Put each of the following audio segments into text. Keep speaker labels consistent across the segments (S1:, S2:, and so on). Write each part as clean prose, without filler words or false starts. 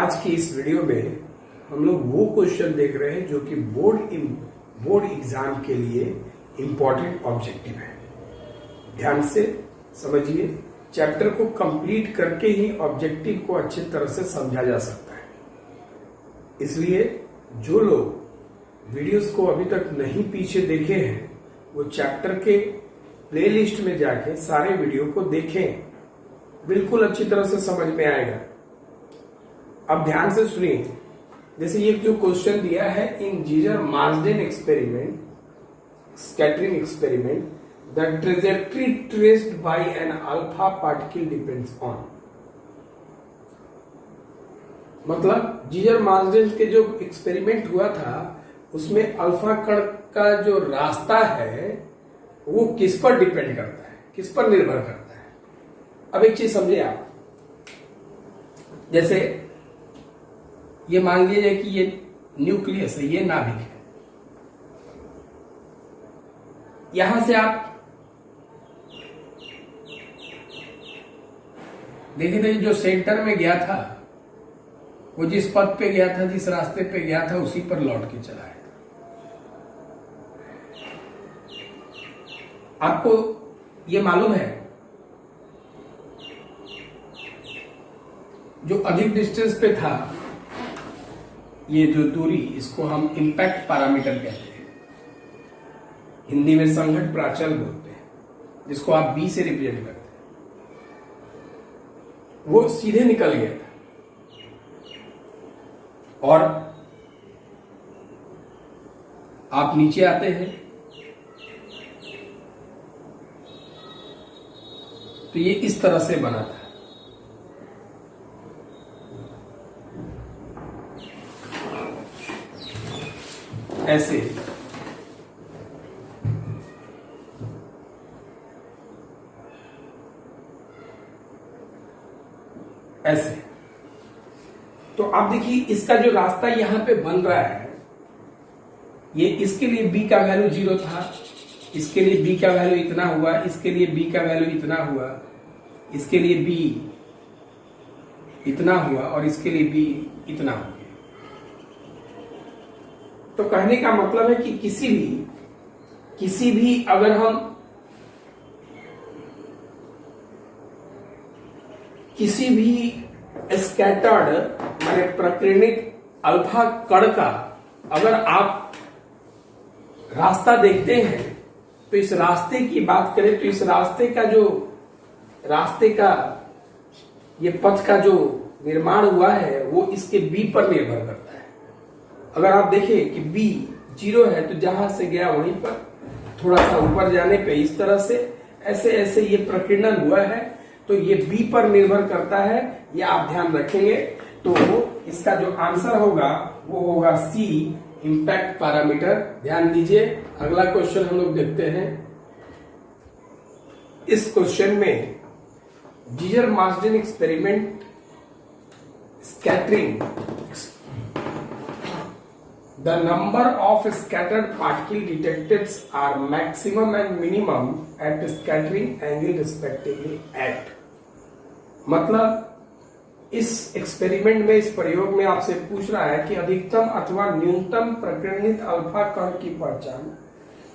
S1: आज की इस वीडियो में हम लोग वो क्वेश्चन देख रहे हैं जो कि बोर्ड एग्जाम के लिए इंपॉर्टेंट ऑब्जेक्टिव है। ध्यान से समझिए, चैप्टर को कंप्लीट करके ही ऑब्जेक्टिव को अच्छी तरह से समझा जा सकता है। इसलिए जो लोग वीडियोस को अभी तक नहीं पीछे देखे हैं वो चैप्टर के प्लेलिस्ट में जाके सारे वीडियो को देखें, बिल्कुल अच्छी तरह से समझ में आएगा। अब ध्यान से सुनिए, जैसे ये जो क्वेश्चन दिया है, इन जीजर Marsden experiment scattering experiment the trajectory traced bye N alpha particle depends on, मतलब जीजर मार्सडेन के जो एक्सपेरिमेंट हुआ था उसमें अल्फा कण का जो रास्ता है वो किस पर डिपेंड करता है, किस पर निर्भर करता है। अब एक चीज समझे आप, जैसे ये मान लीजिए कि ये न्यूक्लियस है, ये नाभिक है। यहां से आप देखे थे जो सेंटर में गया था वो जिस पथ पे गया था, जिस रास्ते पे गया था उसी पर लौट के चला है। आपको ये मालूम है जो अधिक डिस्टेंस पे था, ये जो दूरी, इसको हम इंपैक्ट पैरामीटर कहते हैं, हिंदी में संघट प्राचल बोलते हैं, जिसको आप बी से रिप्रेजेंट करते हैं, वो सीधे निकल गया था। और आप नीचे आते हैं तो ये इस तरह से बना था। ऐसे ऐसे तो आप देखिए इसका जो रास्ता यहां पे बन रहा है, ये इसके लिए b का वैल्यू 0 था, इसके लिए b का वैल्यू इतना हुआ, इसके लिए b का वैल्यू इतना हुआ, इसके लिए b इतना हुआ और इसके लिए b इतना हुआ। तो कहने का मतलब है कि किसी भी अगर हम किसी भी स्कैटर्ड माने प्रकीर्णित अल्फा कण का अगर आप रास्ता देखते हैं तो इस रास्ते की बात करें तो इस रास्ते का ये पथ का जो निर्माण हुआ है वो इसके बी पर निर्भर करता है। अगर आप देखें कि b 0 है तो जहां से गया वहीं पर थोड़ा सा ऊपर जाने पे इस तरह से ऐसे ऐसे ये प्रकीर्णन हुआ है, तो ये b पर निर्भर करता है, ये आप ध्यान रखेंगे। तो इसका जो आंसर होगा वो होगा सी, इंपैक्ट पैरामीटर। ध्यान दीजिए, अगला क्वेश्चन हम लोग देखते हैं। इस क्वेश्चन में जीजर Marsden experiment scattering the number of scattered particle detected are maximum and minimum at scattering angle respectively at, मतलब इस एक्सपेरिमेंट में, इस प्रयोग में आपसे पूछ रहा है कि अधिकतम अथवा न्यूनतम प्रकीर्णित अल्फा कण की पहचान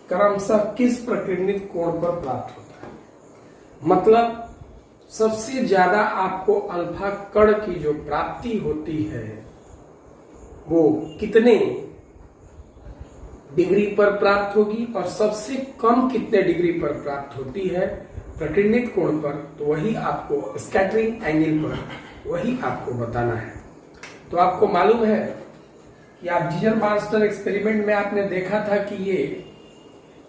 S1: क्रमशः किस प्रकीर्णित कोण पर प्राप्त होता है। मतलब सबसे ज्यादा आपको अल्फा कण की जो प्राप्ति होती है वो कितने डिग्री पर प्राप्त होगी और सबसे कम कितने डिग्री पर प्राप्त होती है प्रकीर्णित कोण पर, तो वही आपको स्कैटरिंग एंगल पर वही आपको बताना है। तो आपको मालूम है कि आप जीजर मार्सडेन एक्सपेरिमेंट में आपने देखा था कि ये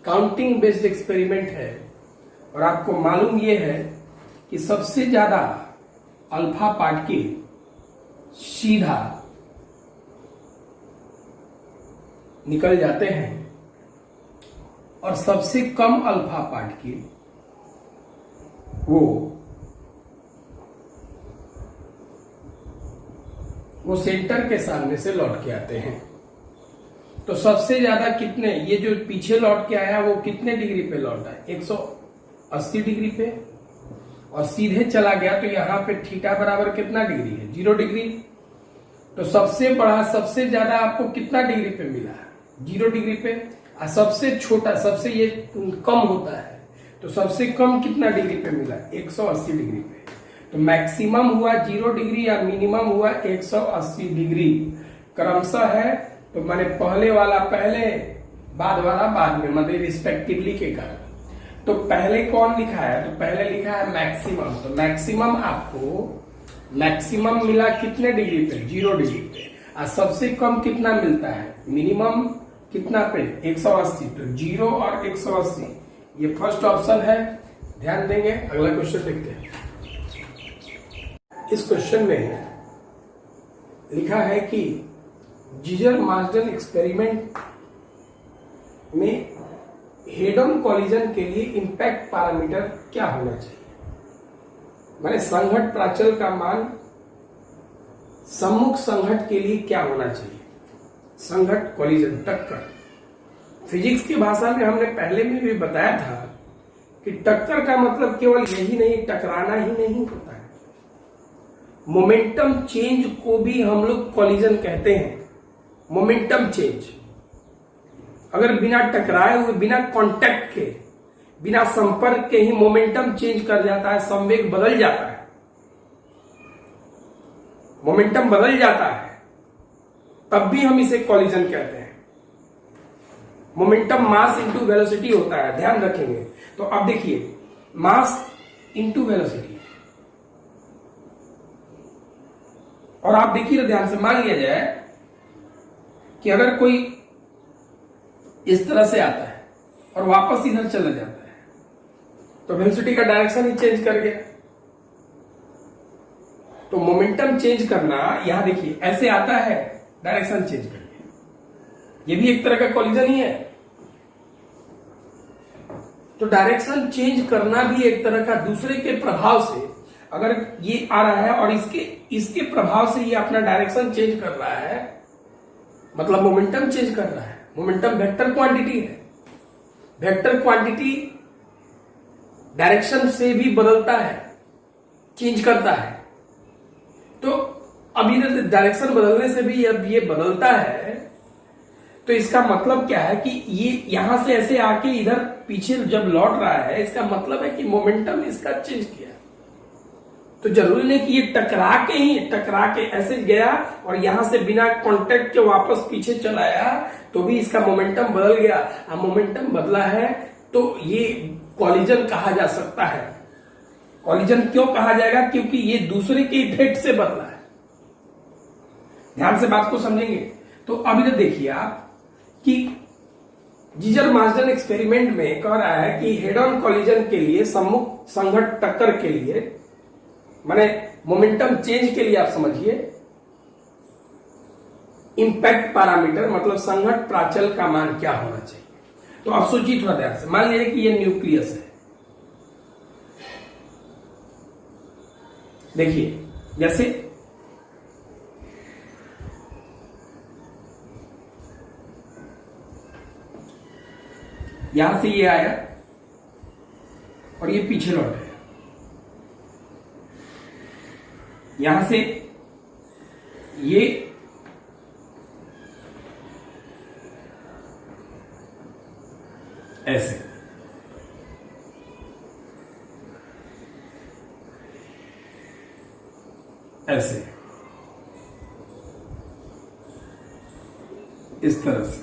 S1: काउंटिंग बेस्ड एक्सपेरिमेंट है और आपको मालूम ये है कि सबसे ज्यादा अल्फा पार्टिकल सीधा निकल जाते हैं और सबसे कम अल्फा पार्टिकल वो सेंटर के सामने से लौट के आते हैं। तो सबसे ज्यादा कितने, ये जो पीछे लौट के आया वो कितने डिग्री पे लौटा है, 180 डिग्री पे, और सीधे चला गया तो यहाँ पे थीटा बराबर कितना डिग्री है, 0 डिग्री। तो सबसे बड़ा सबसे ज्यादा आपको कितना डिग्री पे मिला? 0 डिग्री पे। और सबसे छोटा सबसे ये कम होता है तो सबसे कम कितना डिग्री पे मिला? 180 डिग्री पे। तो मैक्सिमम हुआ 0 डिग्री या मिनिमम हुआ 180 डिग्री क्रमशः है। तो मैंने पहले वाला पहले, बाद वाला बाद में, मतलब रिस्पेक्टिवली के कारण। तो पहले कौन लिखा है? तो पहले लिखा है मैक्सिमम। तो मैक्सिमम आपको मैक्सिमम मिला कितने डिग्री पे? 0 डिग्री पे। और सबसे कम कितना मिलता है? मिनिमम कितना पे? 180। तो 0 और 180 ये फर्स्ट ऑप्शन है, ध्यान देंगे। अगला क्वेश्चन देखते हैं। इस क्वेश्चन में लिखा है कि जीजर मार्सडन एक्सपेरिमेंट में हेड ऑन कॉलिजन के लिए इंपैक्ट पैरामीटर क्या होना चाहिए? माने संघट प्राचल का मान सम्मुख संघट के लिए क्या होना चाहिए? संघट कॉलिजन टक्कर। फिजिक्स की भाषा में हमने पहले में भी बताया था कि टक्कर का मतलब केवल यही नहीं, टकराना ही नहीं होता है। मोमेंटम चेंज को भी हम लोग कॉलिजन कहते हैं। मोमेंटम चेंज अगर बिना टकराए हुए, बिना कांटेक्ट के, बिना संपर्क के ही मोमेंटम चेंज कर जाता है, संवेग बदल जाता है, मोमेंटम बदल जाता है, तब भी हम इसे कॉलिजन कहते हैं। मोमेंटम मास इंटू वेलोसिटी होता है, ध्यान रखेंगे। तो अब देखिए, मास इंटू वेलोसिटी, और आप देखिए ध्यान से, मान लिया जाए कि अगर कोई इस तरह से आता है और वापस इधर चला जाता है तो वेलोसिटी का डायरेक्शन ही चेंज कर गया। तो मोमेंटम चेंज करना, यहां देखिए ऐसे आता है, डायरेक्शन चेंज कर गया, ये भी एक तरह का कॉलिजन ही है। तो डायरेक्शन चेंज करना भी एक तरह का, दूसरे के प्रभाव से, अगर ये आ रहा है और इसके प्रभाव से ये अपना डायरेक्शन चेंज कर रहा है, मतलब मोमेंटम चेंज कर रहा है। मोमेंटम वेक्टर क्वांटिटी है, वेक्टर क्वांटिटी डायरेक्शन से भी बदलता है, चेंज करता है। तो अब ये डायरेक्शन बदलने से भी अब ये बदलता है, तो इसका मतलब क्या है कि ये यहां से ऐसे आके इधर पीछे जब लौट रहा है, इसका मतलब है कि मोमेंटम इसका चेंज किया। तो जरूरी नहीं कि ये टकरा के ऐसे गया और यहां से बिना कांटेक्ट के वापस पीछे चला आया, तो भी इसका मोमेंटम बदल गया। अब मोमेंटम बदला है तो ये कॉलिजन कहा जा सकता है। कॉलिजन क्यों कहा जाएगा? क्योंकि ये दूसरे के इफेक्ट से बदला है। ध्यान से बात को समझेंगे। तो अब इधर देखिए आप कि जीजर मार्सडन एक्सपेरिमेंट में कह रहा है कि हेड ऑन कॉलिजन के लिए, सम्मुख संघट टक्कर के लिए, माने मोमेंटम चेंज के लिए, आप समझिए, इंपैक्ट पैरामीटर मतलब संघट प्राचल का मान क्या होना चाहिए। तो आप सोचिए थोड़ा ध्यान से, मान लीजिए कि ये न्यूक्लियस है। देखिए जैसे यहां से ये आया और ये पीछे लौट गया, यहां से ये ऐसे, ऐसे, इस तरह से।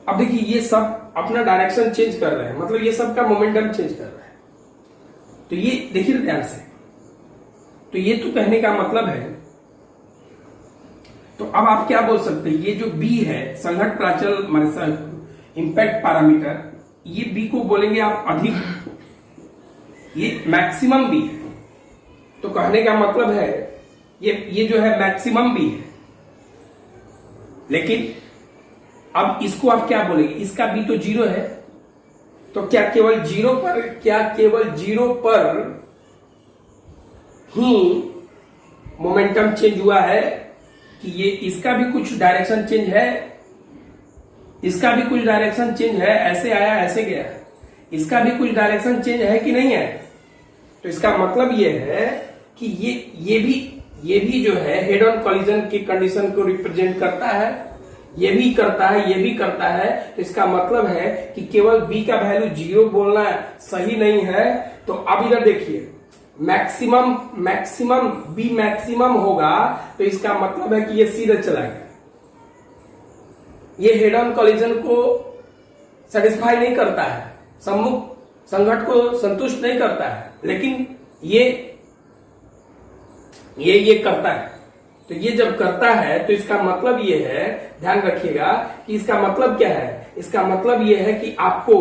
S1: अब देखिए ये सब अपना डायरेक्शन चेंज कर रहे हैं, मतलब ये सब का मोमेंटम चेंज कर रहा है। तो ये देखिए ध्यान से, तो ये तो कहने का मतलब है, तो अब आप क्या बोल सकते हैं, ये जो बी है संघट प्राचल इंपैक्ट पैरामीटर, ये बी को बोलेंगे आप अधिक, ये मैक्सिमम बी है। तो कहने का मतलब है ये जो है मैक्सिमम बी है, लेकिन अब इसको आप क्या बोलेंगे, इसका बी तो 0 है, तो क्या केवल 0 पर ही मोमेंटम चेंज हुआ है कि ये इसका भी कुछ डायरेक्शन चेंज है, इसका भी कुछ डायरेक्शन चेंज है, ऐसे आया ऐसे गया, इसका भी कुछ डायरेक्शन चेंज है कि नहीं है? तो इसका मतलब ये है कि ये भी जो है हेड ऑन कॉलिजन की कंडीशन को रिप्रेजेंट करता है, ये भी करता है, ये भी करता है। तो इसका मतलब है कि केवल बी का वैल्यू 0 बोलना सही नहीं है। तो अब इधर देखिए, मैक्सिमम बी मैक्सिमम होगा, तो इसका मतलब है कि ये सीधे चला गया, ये हेड ऑन कॉलिजन को सेटिस्फाई नहीं करता है, सम्मुख संघट को संतुष्ट नहीं करता है, लेकिन ये करता है। तो ये जब करता है तो इसका मतलब ये है, ध्यान रखिएगा कि इसका मतलब क्या है। इसका मतलब ये है कि आपको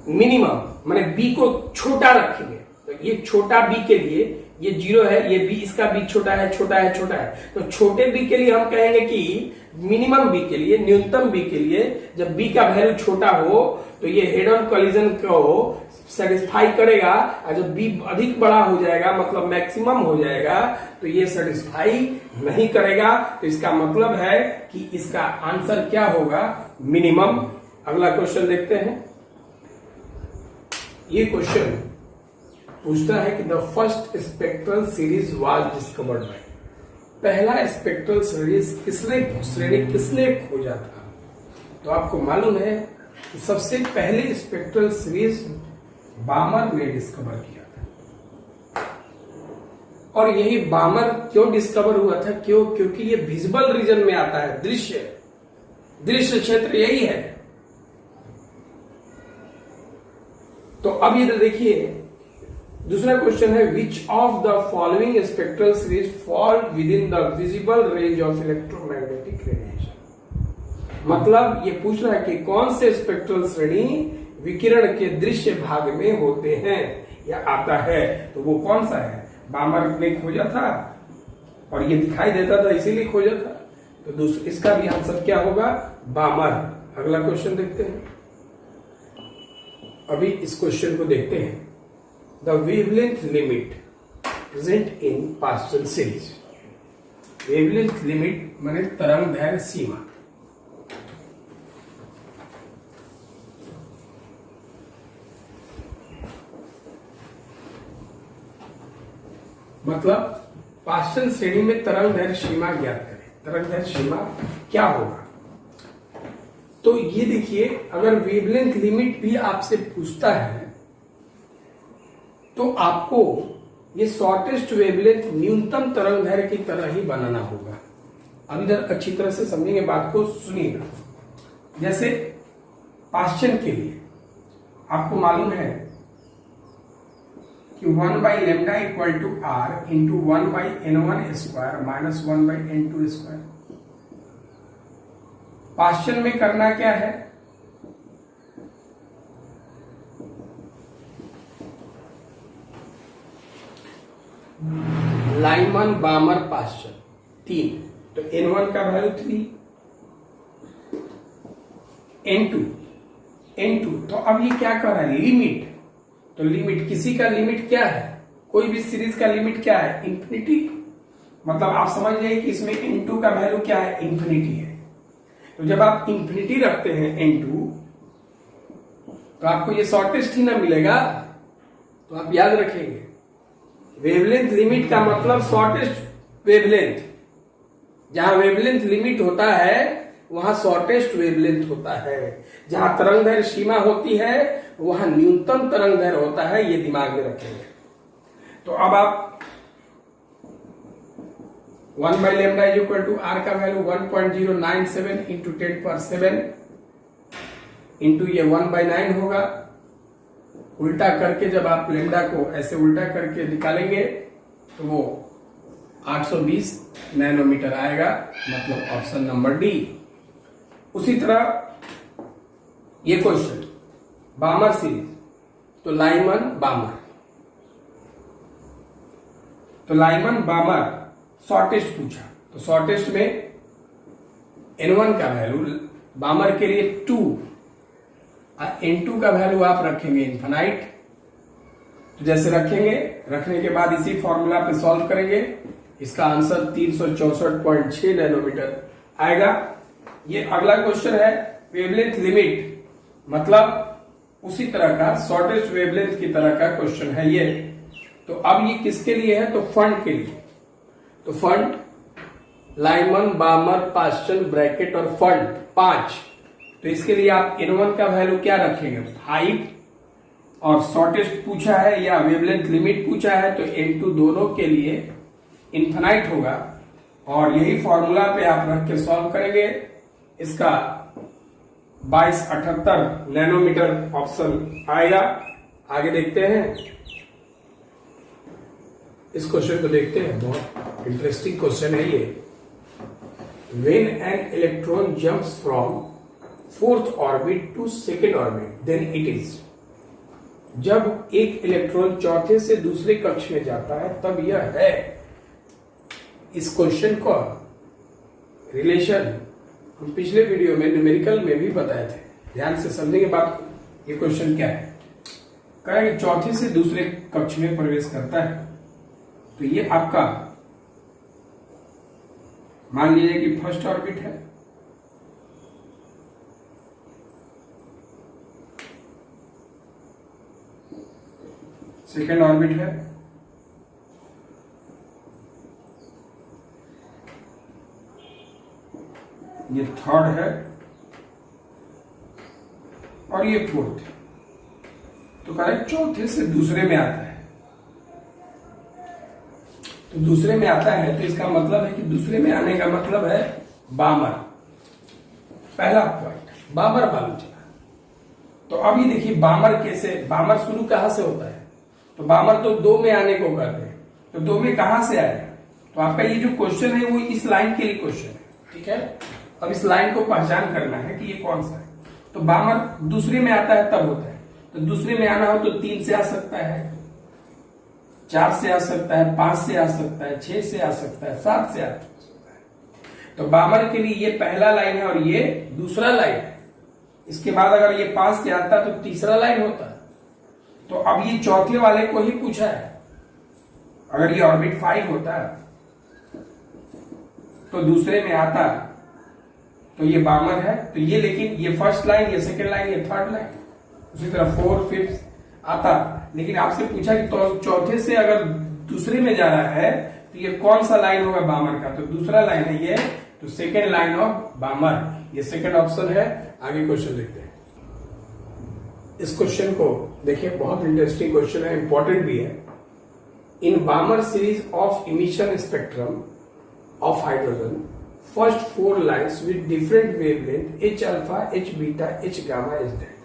S1: मिनिमम माने बी को छोटा रखेंगे। तो ये छोटा बी के लिए ये 0 है, ये बी इसका बी छोटा है, छोटा है, छोटा है। तो छोटे बी के लिए हम कहेंगे कि मिनिमम बी के लिए, न्यूनतम बी के लिए जब बी का वैल्यू छोटा हो तो ये हेड ऑन कॉलिजन को सेटिस्फाई करेगा, और जब बी अधिक बड़ा हो जाएगा मतलब मैक्सिमम हो जाएगा तो ये सेटिस्फाई नहीं करेगा। तो इसका मतलब है कि इसका आंसर क्या होगा, मिनिमम। अगला क्वेश्चन देखते हैं। ये क्वेश्चन पूछता है कि the first spectral series was discovered by, पहला स्पेक्ट्रल सीरीज किसने खोजा था। तो आपको मालूम है कि सबसे पहले स्पेक्ट्रल सीरीज बामर ने डिस्कवर किया था। और यही बामर क्यों डिस्कवर हुआ था, क्योंकि ये विजिबल रीजन में आता है, दृश्य क्षेत्र यही है। तो अब ये देखिए, दूसरा क्वेश्चन है which of the following spectral series fall with in the visible range of electromagnetic radiation. मतलब ये पूछ रहा है कि कौन से स्पेक्ट्रल श्रेणी विकिरण के दृश्य भाग में होते हैं या आता है। तो वो कौन सा है, बामर ने खोजा था और ये दिखाई देता था इसीलिए खोजा था। तो इसका भी आंसर क्या होगा, बामर। अगला क्वेश्चन देखते हैं। अभी इस क्वेश्चन को देखते हैं। The wavelength limit present in pastel series. Wavelength limit माने तरंग दैर्घ्य सीमा। मतलब पास्टल श्रेणी में तरंग दैर्घ्य सीमा ज्ञात करें। तरंग दैर्घ्य सीमा क्या होगा। तो ये देखिए, अगर वेवलेंथ लिमिट भी आपसे पूछता है तो आपको ये शॉर्टेस्ट वेवलेंथ न्यूनतम तरंग दैर्घ्य की तरह ही बनाना होगा। अब इधर अच्छी तरह से समझेंगे, बात को सुनिएगा। जैसे पाश्चन के लिए आपको मालूम है कि 1/λ equal to r into 1/n1 square minus 1/n2 square. पाश्चन में करना क्या है, लाइमन बामर पाश्चन 3, तो n1 का वैल्यू 3, n2 तो अब ये क्या कर रहा है, लिमिट। तो लिमिट, किसी का लिमिट क्या है, कोई भी सीरीज का लिमिट क्या है, इंफिनिटी। मतलब आप समझ जाइए कि इसमें n2 का वैल्यू क्या है, इंफिनिटी है। तो जब आप इंफिनिटी रखते हैं n2 तो आपको ये शॉर्टेस्ट ही ना मिलेगा। तो आप याद रखेंगे, वेवलेंथ लिमिट का मतलब शॉर्टेस्ट वेवलेंथ। जहां वेवलेंथ लिमिट होता है वहां शॉर्टेस्ट वेवलेंथ होता है। जहां तरंग दैर्घ्य सीमा होती है वहां न्यूनतम तरंग दैर्घ्य होता है। ये दिमाग में रखेंगे। तो अब आप 1/λ इज इक्वल टू r का वैल्यू 1.097 इंटू 10⁷ इंटू ये 1/9 होगा। उल्टा करके जब आप लेमडा को ऐसे उल्टा करके निकालेंगे तो वो 820 नैनोमीटर आएगा, मतलब ऑप्शन नंबर डी। उसी तरह ये क्वेश्चन बामर सीरीज, तो लाइमन बामर शॉर्टेस्ट पूछा। तो शॉर्टेस्ट में n1 का वैल्यू बामर के लिए 2, n2 का वैल्यू आप रखेंगे इनफाइनाइट। तो जैसे रखेंगे, रखने के बाद इसी फॉर्मूला पे सॉल्व करेंगे, इसका आंसर 364.6 नैनोमीटर आएगा। ये अगला क्वेश्चन है वेवलेंथ लिमिट, मतलब उसी तरह का शॉर्टेस्ट वेवलेंथ की तरह का क्वेश्चन है ये। तो अब ये किसके लिए है? तो फंड के लिए। तो फंड, लाइमन, बामर, पास्चन, ब्रैकेट और फंड 5। तो इसके लिए आप N1 का वैल्यू क्या रखेंगे? 5। और शॉर्टेस्ट पूछा है या वेवलेंथ लिमिट पूछा है तो N2 दोनों के लिए इन्फिनाइट होगा। और यही फॉर्मूला पे आप रख के सॉल्व करेंगे। इसका 2278 नैनोमीटर ऑप्शन आएगा। आगे देखते हैं, इस क्वेश्चन को देखते हैं। बहुत इंटरेस्टिंग क्वेश्चन है ये। When an electron jumps from 4th orbit to 2nd orbit, then it is। जब एक इलेक्ट्रॉन चौथे से दूसरे कक्ष में जाता है तब यह है। इस क्वेश्चन का रिलेशन हम पिछले वीडियो में न्यूमेरिकल में भी बताए थे। ध्यान से समझेंगे बात। ये क्वेश्चन क्या है? कहा कि चौथे से दूसरे कक्ष में प्रवेश करता है। तो ये आपका मान लीजिए कि फर्स्ट ऑर्बिट है, सेकेंड ऑर्बिट है, ये थर्ड है और ये फोर्थ। तो कह रहे चौथे से दूसरे में आता है। तो दूसरे में आता है तो इसका मतलब है कि दूसरे में आने का मतलब है बामर। पहला पॉइंट बामर मालूम चला। तो अब ये देखिए बामर कैसे, बामर शुरू कहां से होता है? तो बामर तो 2 में आने को कहते हैं। तो 2 में कहां से आएगा? तो आपका ये जो क्वेश्चन है वो इस लाइन के लिए क्वेश्चन है। ठीक है, अब इस लाइन को पहचान करना है कि ये कौन सा है। तो बामर दूसरे में आता है तब होता है। तो दूसरे में आना हो तो 3 से आ सकता है, 4 से आ सकता है, 5 से आ सकता है, 6 से आ सकता है, 7 से आ सकता है। तो बामर के लिए ये पहला लाइन है और ये दूसरा लाइन है। इसके बाद अगर ये 5 से आता तो तीसरा लाइन होता। तो अब ये चौथे वाले को ही पूछा है। अगर ये ऑर्बिट 5 होता तो दूसरे में आता तो ये बामर है। तो ये, लेकिन ये फर्स्ट लाइन, ये सेकेंड लाइन, ये थर्ड लाइन। उसी तरह 4, 5 आता। लेकिन आपसे पूछा कि तो चौथे से अगर दूसरे में जा रहा है तो ये कौन सा लाइन होगा बामर का? तो दूसरा लाइन है ये। तो सेकेंड लाइन ऑफ बामर, ये सेकेंड ऑप्शन है। आगे क्वेश्चन देखते हैं। इस क्वेश्चन को देखिए, बहुत इंटरेस्टिंग क्वेश्चन है, इंपॉर्टेंट भी है। इन बामर series of emission spectrum of hydrogen, first 4 lines with different wavelength H alpha, H beta, H gamma, H delta.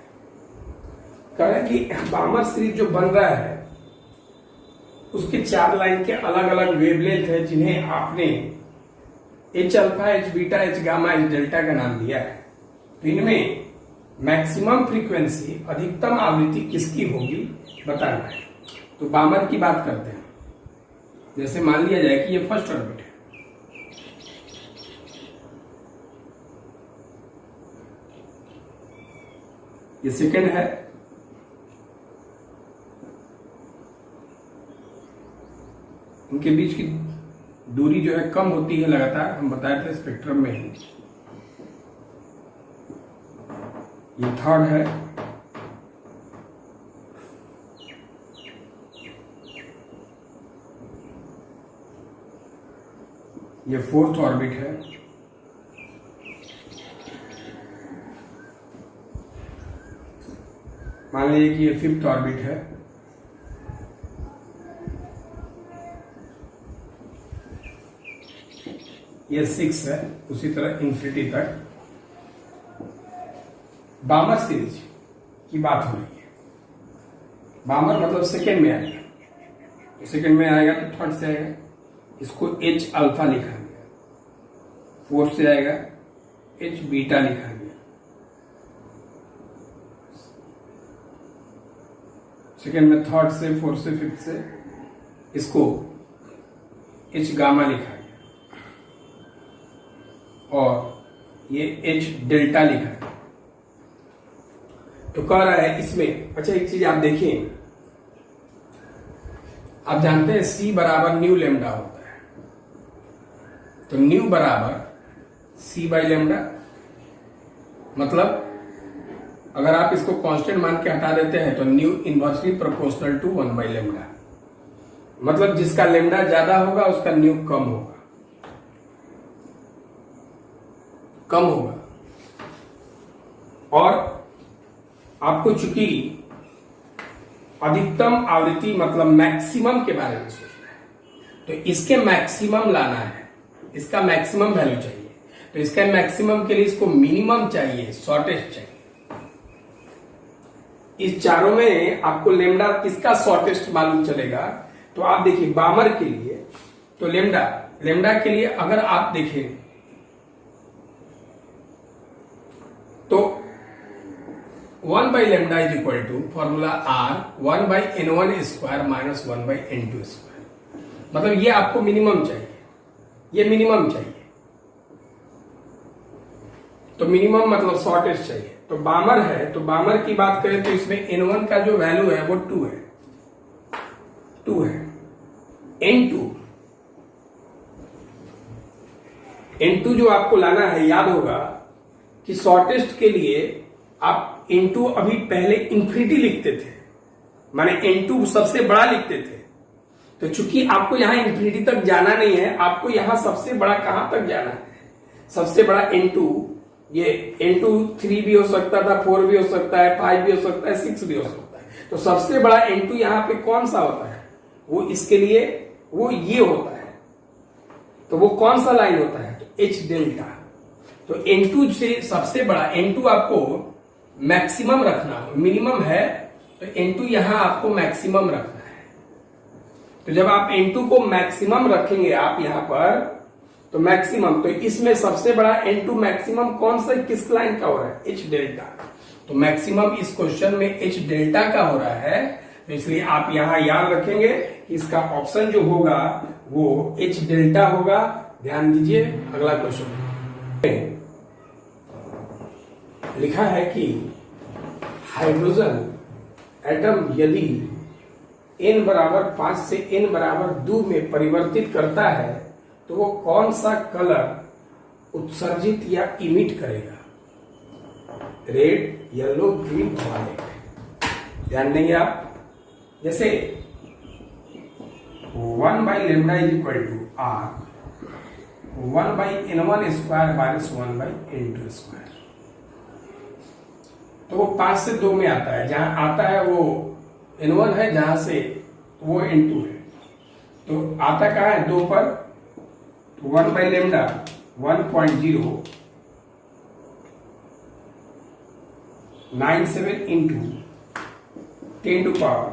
S1: कह रहे कि बामर सीरीज जो बन रहा है उसके 4 लाइन के अलग अलग वेवलेंथ है, जिन्हें आपने H alpha, H beta, H gamma, H delta का नाम दिया है। तो इनमें मैक्सिमम फ्रीक्वेंसी, अधिकतम आवृत्ति किसकी होगी बताना है। तो बामर की बात करते हैं। जैसे मान लिया जाए कि ये फर्स्ट ऑर्बिट है, ये सेकेंड है, इनके बीच की दूरी जो है कम होती है लगातार, हम बताए थे स्पेक्ट्रम में ही। ये थर्ड है, ये फोर्थ ऑर्बिट है, मान लीजिए कि ये फिफ्थ ऑर्बिट है, ये 6 है। उसी तरह इन्फिनिटी तक बामर सीरीज की बात हो रही है। बामर मतलब सेकेंड में आएगा, तो सेकेंड में आएगा तो थर्ड से आएगा। इसको H अल्फा लिखा गया, फोर्थ से आएगा H बीटा लिखा गया, सेकेंड में थर्ड से, फोर्थ से, फिफ्थ से इसको H गामा लिखा गया और ये H डेल्टा लिखा गया। तो कह रहा है इसमें, अच्छा एक चीज आप देखिए, आप जानते हैं C बराबर न्यू लेमडा होता है। तो न्यू बराबर C बाई लेमडा, मतलब अगर आप इसको कांस्टेंट मान के हटा देते हैं तो nu inversely proportional to 1 by lambda, मतलब जिसका लेमडा ज्यादा होगा उसका न्यू कम होगा, कम होगा। और आपको चूंकि अधिकतम आवृत्ति मतलब मैक्सिमम के बारे में सोचना है, तो इसके मैक्सिमम लाना है, इसका मैक्सिमम वैल्यू चाहिए, तो इसका मैक्सिमम के लिए इसको मिनिमम चाहिए, शॉर्टेस्ट चाहिए। इस चारों में आपको लेमडा किसका शॉर्टेस्ट मालूम चलेगा, तो आप देखिए बामर के लिए तो लेमडा के लिए अगर आप देखें तो 1 by lambda is equal to formula R 1 by N1 square minus 1 by N2 square, मतलब ये आपको मिनिमम चाहिए, ये मिनिमम चाहिए, तो मिनिमम मतलब शॉर्टेस्ट चाहिए। तो बामर है, तो बामर की बात करें तो इसमें N1 का जो वैल्यू है वो 2 है, 2 है। N2 जो आपको लाना है, याद होगा कि शॉर्टेस्ट के लिए आप N2 अभी पहले इंफिनिटी लिखते थे, माने N2 सबसे बड़ा लिखते थे। तो चूंकि आपको यहां इंफिनिटी तक जाना नहीं है, आपको यहां सबसे बड़ा कहां तक जाना है, सबसे बड़ा N2, ये N2 3 भी हो सकता था, 4 भी हो सकता है, 5 भी हो सकता है, 6 भी हो सकता है। तो सबसे बड़ा N2 यहां पे कौन सा होता है, वो इसके लिए वो ये होता है। तो वो कौन सा लाइन होता है, तो H डेल्टा। तो N2 से सबसे बड़ा N2 आपको मैक्सिमम रखना, मिनिमम है तो N2 यहां आपको मैक्सिमम रखना है। तो जब आप N2 को मैक्सिमम रखेंगे आप यहां पर, तो मैक्सिमम, तो इसमें सबसे बड़ा N2 मैक्सिमम कौन सा किस लाइन का हो रहा है, H डेल्टा। तो मैक्सिमम इस क्वेश्चन में H डेल्टा का हो रहा है, तो इसलिए आप यहां याद रखेंगे कि इसका ऑप्शन जो होगा वो H डेल्टा होगा। ध्यान दीजिए, अगला क्वेश्चन लिखा है कि हाइड्रोजन एटम यदि n बराबर 5 से n बराबर 2 में परिवर्तित करता है तो वो कौन सा कलर उत्सर्जित या इमिट करेगा, रेड, येलो, ग्रीन, वायलेट। ध्यान देंगे आप, जैसे 1 by lambda is equal to R 1 by N1 square minus 1 by N2 square. तो वो 5 से 2 में आता है, जहां आता है वो N1 है, जहां से वो N2 है। तो आता कहां है, 2 पर, 1 by lambda 1.097 into 10 to power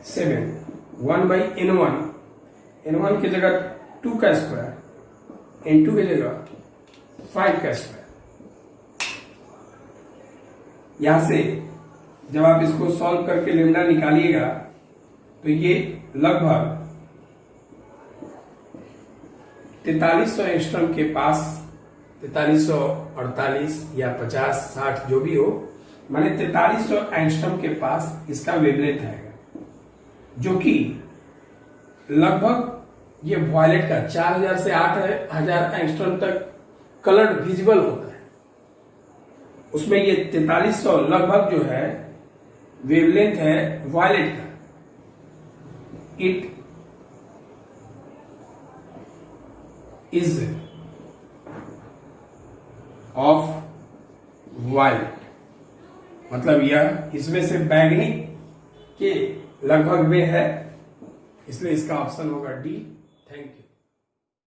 S1: 7, 1 by N1 की जगह 2 का स्क्वायर, N2 की जगह 5 का स्क्वायर। यहां से जब आप इसको सॉल्व करके लेमडा निकालिएगा तो ये लगभग 4300 एंगस्ट्रॉम के पास, 4348 या 50, 60 जो भी हो, माने 4300 एंगस्ट्रॉम के पास इसका वेवलेंथ आएगा, जो कि लगभग ये वॉयलेट का 4000 से 8000 एंगस्ट्रॉम तक कलर विजिबल होता है। उसमें ये 4300 लगभग जो है वेवलेंथ है वॉयलेट का, इट इज ऑफ वायलेट, मतलब यह इसमें से बैगनी के लगभग में है, इसलिए इसका ऑप्शन होगा डी। Thank you.